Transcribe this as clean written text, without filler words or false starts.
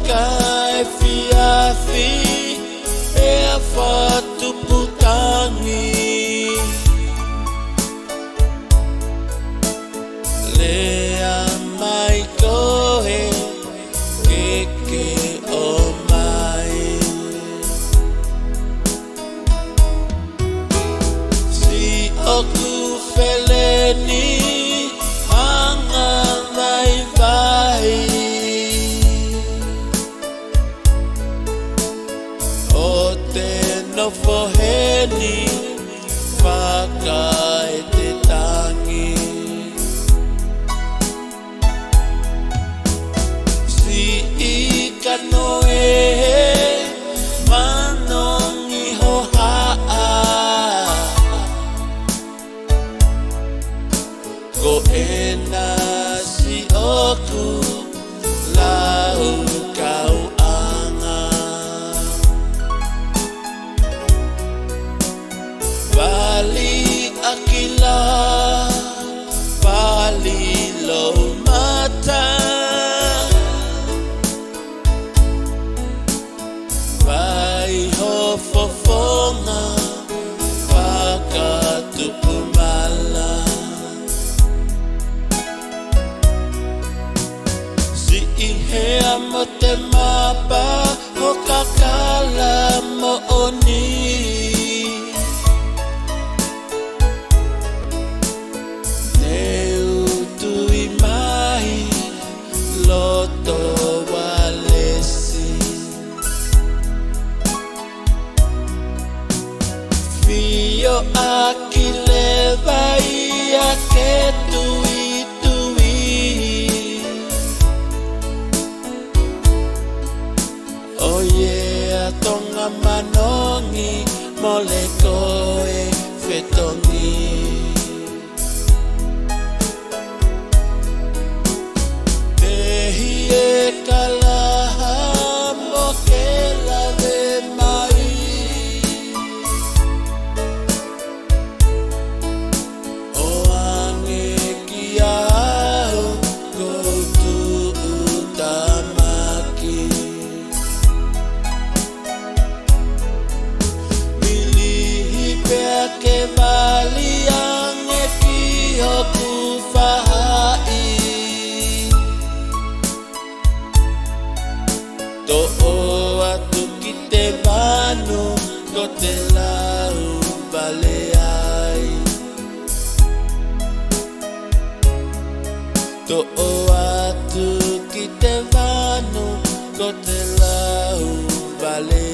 kai fiafi e a fatu putangi lea mai koe keke o mai si oku feleni hanga mai vai o te nofoheni whakai te tangi si I kanoe manongi hohaa ko ena si oku lau kau anga Bali akila Bali lo mata Vai ho fofonga Whakatupumala Si ihea mo te mapa Ho kakala mo oni Neu tui mai Loto walesi Fio akile vai ake tui tui Oh yeah, tonga manongi Mole koe fetongi Tehi e kalaha mo ke lave mai O ange ki au koutu utamaki Milihi pea ke vali ange ki hoku whahai To'o atu ki te wanu ko te lau vale ai To'o atu ki te wanu ko te lau vale